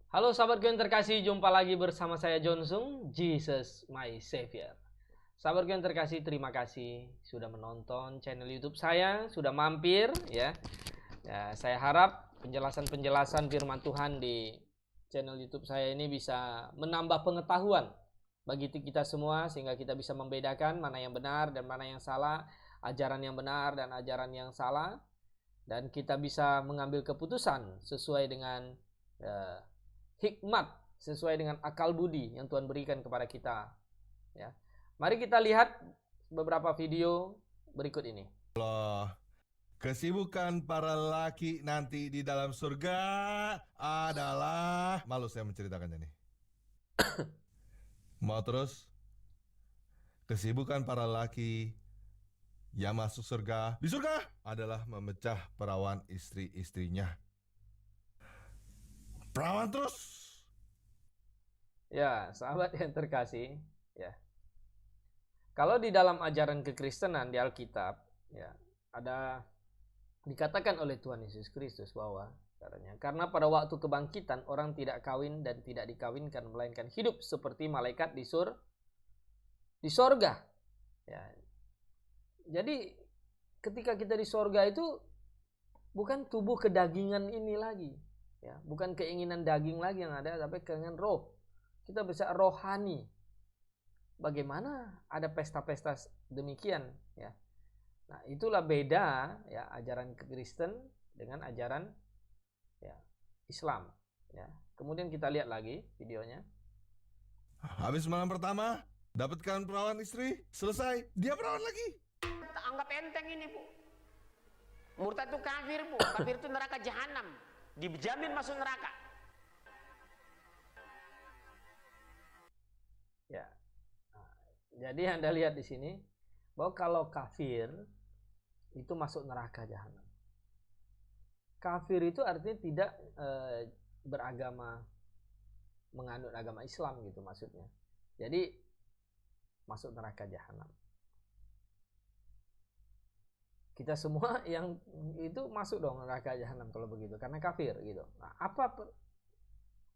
Halo sahabatku yang terkasih, jumpa lagi bersama saya Jonsung, Jesus My Savior. Sahabatku yang terkasih, terima kasih sudah menonton channel YouTube saya, sudah mampir ya. Saya harap penjelasan-penjelasan firman Tuhan di channel YouTube saya ini bisa menambah pengetahuan bagi kita semua sehingga kita bisa membedakan mana yang benar dan mana yang salah, ajaran yang benar dan ajaran yang salah, dan kita bisa mengambil keputusan sesuai dengan hikmat, sesuai dengan akal budi yang Tuhan berikan kepada kita ya. Mari kita lihat beberapa video berikut ini. Kesibukan para laki nanti di dalam surga adalah... Malu saya menceritakannya nih. Mau terus? Kesibukan para laki yang masuk surga, di surga adalah memecah perawan istri-istrinya. Perawan terus. Ya, sahabat yang terkasih, ya. Kalau di dalam ajaran kekristenan di Alkitab, ya, ada dikatakan oleh Tuhan Yesus Kristus bahwa karena pada waktu kebangkitan orang tidak kawin dan tidak dikawinkan melainkan hidup seperti malaikat di sorga. Ya. Jadi ketika kita di sorga itu bukan tubuh kedagingan ini lagi, ya, bukan keinginan daging lagi yang ada, tapi keinginan roh. Kita bisa rohani. Bagaimana ada pesta-pesta demikian, ya. Nah, itulah beda ya ajaran Kristen dengan ajaran ya Islam, ya. Kemudian kita lihat lagi videonya. Habis malam pertama, dapatkan perawan istri, selesai, dia perawan lagi. Tak anggap enteng ini, Bu. Murtad itu kafir, Bu. Kafir itu neraka jahanam. Dijamin masuk neraka. Ya. Nah, jadi Anda lihat di sini bahwa kalau kafir itu masuk neraka jahanam. Kafir itu artinya tidak beragama, menganut agama Islam gitu maksudnya. Jadi masuk neraka jahanam. Kita semua yang itu masuk dong neraka jahanam kalau begitu karena kafir gitu. Nah, apa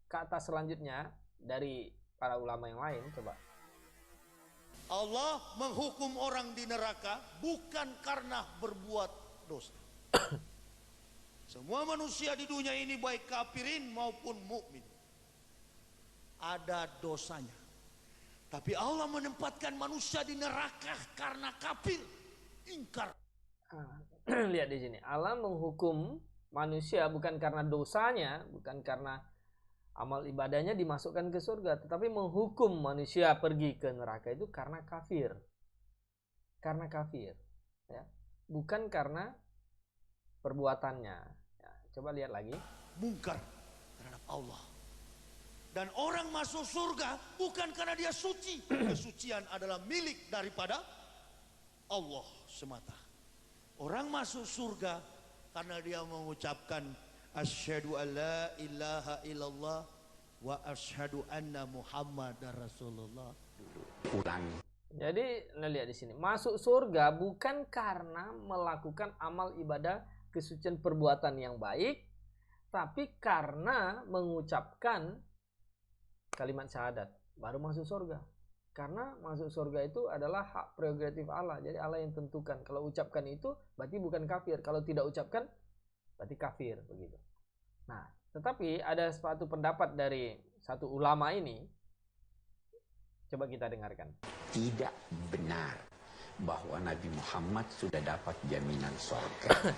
kata selanjutnya dari para ulama yang lain coba? Allah menghukum orang di neraka bukan karena berbuat dosa. Semua manusia di dunia ini baik kafirin maupun mukmin ada dosanya. Tapi Allah menempatkan manusia di neraka karena kafir, ingkar. Lihat di sini, Allah menghukum manusia bukan karena dosanya, bukan karena amal ibadahnya dimasukkan ke surga, tetapi menghukum manusia pergi ke neraka itu karena kafir. Karena kafir, ya. Bukan karena perbuatannya. Ya, coba lihat lagi. Mungkar terhadap Allah. Dan orang masuk surga bukan karena dia suci. Kesucian adalah milik daripada Allah semata. Orang masuk surga karena dia mengucapkan asyhadu alla ilaha illallah wa asyhadu anna muhammadar rasulullah. Ulangi. Jadi lihat di sini, masuk surga bukan karena melakukan amal ibadah kesucian perbuatan yang baik, tapi karena mengucapkan kalimat syahadat baru masuk surga. Karena masuk surga itu adalah hak prerogatif Allah. Jadi Allah yang tentukan. Kalau ucapkan itu berarti bukan kafir. Kalau tidak ucapkan berarti kafir begitu. Nah, tetapi ada suatu pendapat dari satu ulama ini. Coba kita dengarkan. Tidak benar bahwa Nabi Muhammad sudah dapat jaminan surga.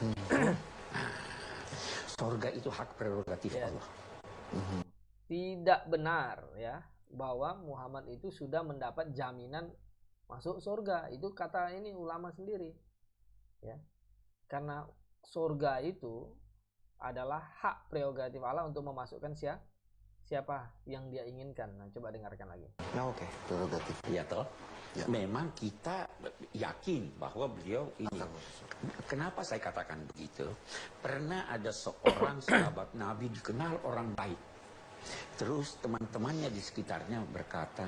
Surga itu hak prerogatif Allah. Tidak benar ya bahwa Muhammad itu sudah mendapat jaminan masuk surga. Itu kata ini ulama sendiri ya. Karena surga itu adalah hak prerogatif Allah untuk memasukkan siapa yang dia inginkan. Nah, coba dengarkan lagi. Nah, oke, prerogatif. Ya toh? Ya. Memang kita yakin bahwa beliau ini. Kenapa saya katakan begitu? Pernah ada seorang sahabat Nabi dikenal orang baik. Terus teman-temannya di sekitarnya berkata,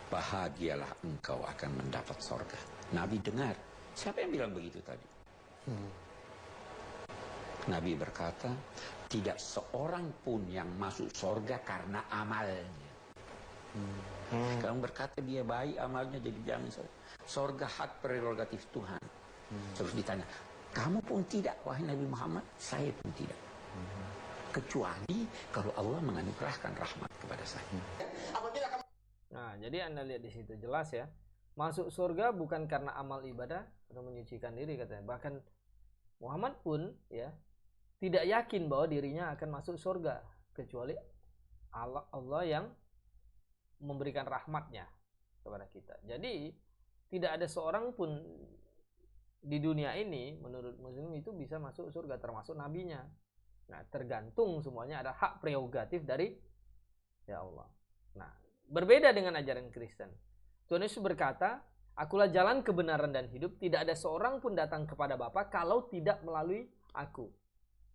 bahagialah engkau akan mendapat surga. Nabi dengar. Siapa yang bilang begitu tadi? Nabi berkata, Tidak seorang pun yang masuk surga karena amalnya. Kalau berkata dia baik amalnya, jadi jangan surga hak prerogatif Tuhan. Terus ditanya, kamu pun tidak, wahai Nabi Muhammad, saya pun tidak. Kecuali kalau Allah menganugerahkan rahmat kepada saya. Nah, jadi Anda lihat di situ jelas ya. Masuk surga bukan karena amal ibadah atau menyucikan diri katanya. Bahkan Muhammad pun ya tidak yakin bahwa dirinya akan masuk surga kecuali Allah yang memberikan rahmatnya kepada kita. Jadi tidak ada seorang pun di dunia ini menurut Muslim itu bisa masuk surga, termasuk nabinya. Nah, tergantung semuanya ada hak prerogatif dari ya Allah. Nah, berbeda dengan ajaran Kristen. Tuhan Yesus berkata, akulah jalan kebenaran dan hidup, tidak ada seorang pun datang kepada Bapa kalau tidak melalui aku.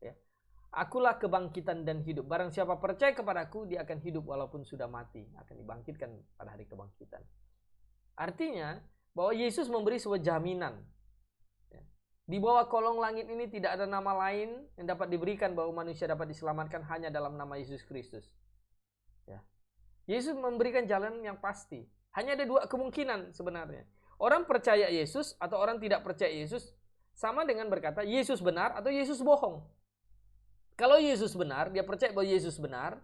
Ya. Akulah kebangkitan dan hidup. Barang siapa percaya kepadaku, dia akan hidup walaupun sudah mati, akan dibangkitkan pada hari kebangkitan. Artinya bahwa Yesus memberi sebuah jaminan. Di bawah kolong langit ini tidak ada nama lain yang dapat diberikan bahwa manusia dapat diselamatkan hanya dalam nama Yesus Kristus. Ya. Yesus memberikan jalan yang pasti. Hanya ada dua kemungkinan sebenarnya. Orang percaya Yesus atau orang tidak percaya Yesus sama dengan berkata Yesus benar atau Yesus bohong. Kalau Yesus benar, dia percaya bahwa Yesus benar,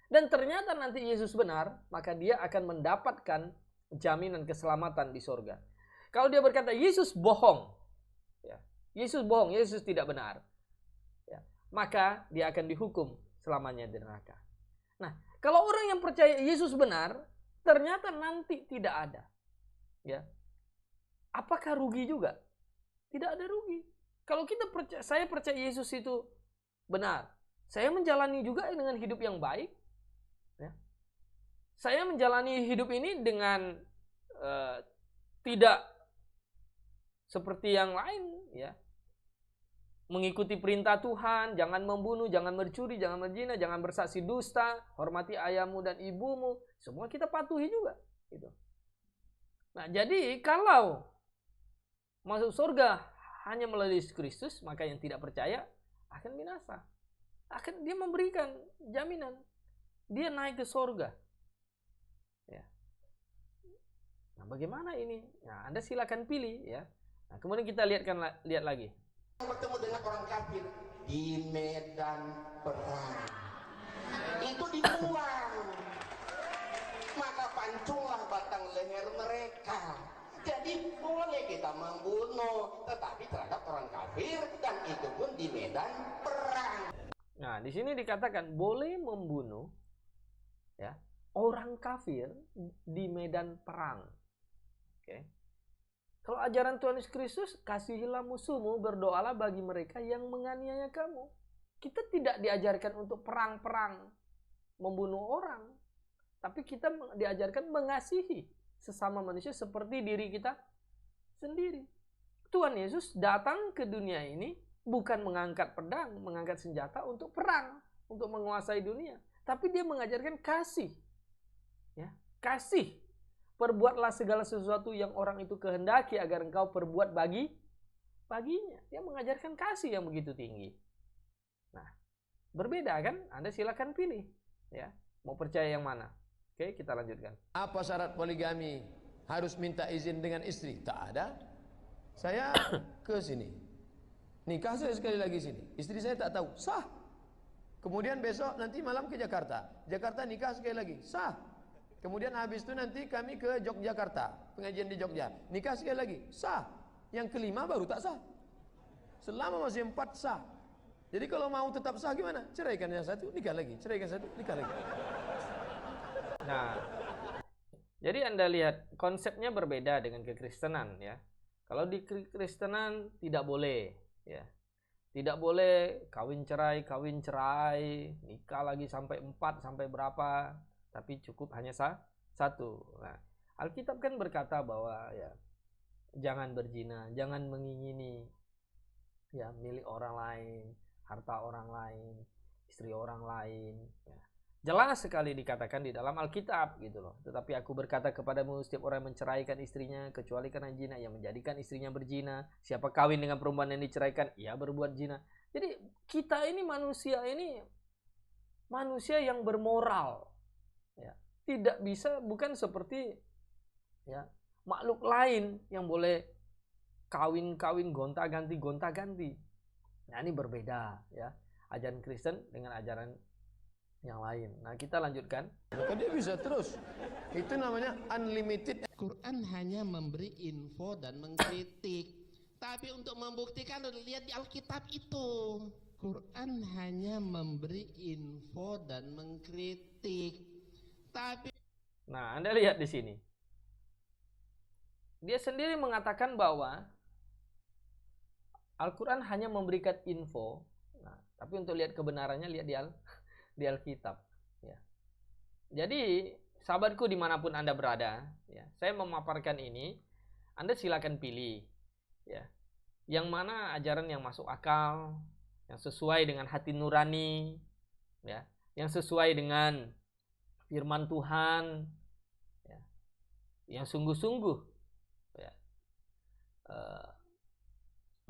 dan ternyata nanti Yesus benar, maka dia akan mendapatkan jaminan keselamatan di surga. Kalau dia berkata Yesus bohong, ya, Yesus bohong, Yesus tidak benar, ya, maka dia akan dihukum selamanya di neraka. Nah, kalau orang yang percaya Yesus benar, ternyata nanti tidak ada, ya, apakah rugi juga? Tidak ada rugi. Kalau kita percaya, saya percaya Yesus itu benar, saya menjalani juga dengan hidup yang baik, ya. Saya menjalani hidup ini dengan tidak seperti yang lain, ya, mengikuti perintah Tuhan, jangan membunuh, jangan mencuri, jangan berzina, jangan bersaksi dusta, hormati ayahmu dan ibumu, semua kita patuhi juga, gitu. Nah, jadi kalau masuk surga hanya melalui Kristus, maka yang tidak percaya akan binasa. Dia memberikan jaminan. Dia naik ke surga. Ya. Nah, bagaimana ini? Nah, Anda silakan pilih ya. Nah, kemudian kita lihat lagi. Bertemu dengan orang kafir di medan perang. Itu dibuang. Maka pancunglah batang leher mereka. Jadi boleh kita membunuh, tetapi terhadap orang kafir, dan itu pun di medan perang. Nah, di sini dikatakan boleh membunuh, ya, orang kafir di medan perang. Oke. Kalau ajaran Tuhan Yesus Kristus, kasihilah musuhmu, berdoalah bagi mereka yang menganiaya kamu. Kita tidak diajarkan untuk perang-perang, membunuh orang, tapi kita diajarkan mengasihi sesama manusia seperti diri kita sendiri. Tuhan Yesus datang ke dunia ini bukan mengangkat pedang, mengangkat senjata untuk perang, untuk menguasai dunia, tapi dia mengajarkan kasih. Ya, kasih. Perbuatlah segala sesuatu yang orang itu kehendaki agar engkau perbuat baginya. Dia mengajarkan kasih yang begitu tinggi. Nah, berbeda kan? Anda silakan pilih, ya. Mau percaya yang mana? Oke, kita lanjutkan. Apa syarat poligami? Harus minta izin dengan istri? Tak ada. Saya ke sini, nikah saya sekali lagi sini, istri saya tak tahu, sah. Kemudian besok nanti malam ke Jakarta, nikah sekali lagi, sah. Kemudian habis itu nanti kami ke Yogyakarta, pengajian di Jogja, nikah sekali lagi, sah. Yang kelima baru tak sah. Selama masih 4 sah. Jadi kalau mau tetap sah gimana? Ceraikan yang satu, nikah lagi, ceraikan satu, nikah lagi. Nah, jadi Anda lihat konsepnya berbeda dengan kekristenan ya. Kalau di kekristenan tidak boleh ya. Tidak boleh kawin cerai, nikah lagi sampai 4 sampai berapa, tapi cukup hanya satu. Nah, Alkitab kan berkata bahwa ya jangan berzina, jangan mengingini ya milik orang lain, harta orang lain, istri orang lain ya. Jelas sekali dikatakan di dalam Alkitab gitu loh. Tetapi aku berkata kepadamu, setiap orang menceraikan istrinya kecuali karena zina, yang menjadikan istrinya berzina. Siapa kawin dengan perempuan yang diceraikan, ia berbuat zina. Jadi kita ini manusia yang bermoral, ya. Tidak bisa, bukan seperti ya makhluk lain yang boleh kawin gonta-ganti. Nah, ini berbeda ya, ajaran Kristen dengan ajaran yang lain. Nah, kita lanjutkan. Maka dia bisa terus. Itu namanya unlimited. Quran hanya memberi info dan mengkritik. Tapi untuk membuktikan, lihat di Alkitab itu. Quran hanya memberi info dan mengkritik. Tapi Nah, Anda lihat di sini. Dia sendiri mengatakan bahwa Al-Quran hanya memberikan info. Nah, tapi untuk lihat kebenarannya, lihat di Alkitab. Ya. Jadi, sahabatku dimanapun Anda berada, ya, saya memaparkan ini, Anda silakan pilih. Ya. Yang mana ajaran yang masuk akal, yang sesuai dengan hati nurani, ya, yang sesuai dengan firman Tuhan, ya, yang sungguh-sungguh, ya,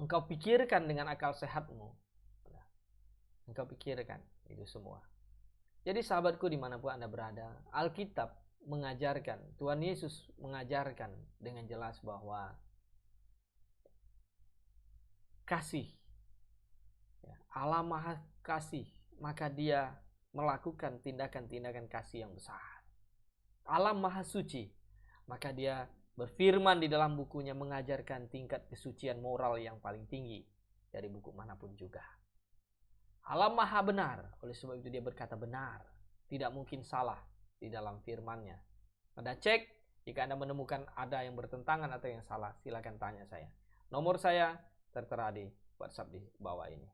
engkau pikirkan dengan akal sehatmu, ya, engkau pikirkan itu semua. Jadi sahabatku dimanapun Anda berada, Alkitab mengajarkan, Tuhan Yesus mengajarkan dengan jelas bahwa kasih, ya, Allah Maha Kasih, maka Dia melakukan tindakan-tindakan kasih yang besar. Allah Maha Suci, maka Dia berfirman di dalam bukunya mengajarkan tingkat kesucian moral yang paling tinggi dari buku manapun juga. Allah Maha Benar, oleh sebab itu Dia berkata benar, tidak mungkin salah di dalam firman-Nya. Anda cek, jika Anda menemukan ada yang bertentangan atau yang salah, silakan tanya saya. Nomor saya tertera di WhatsApp di bawah ini.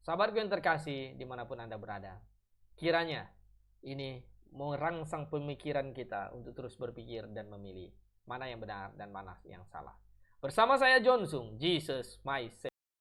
Sahabatku yang terkasih, dimanapun Anda berada, kiranya ini merangsang pemikiran kita untuk terus berpikir dan memilih mana yang benar dan mana yang salah. Bersama saya Jonsung, Jesus My Savior.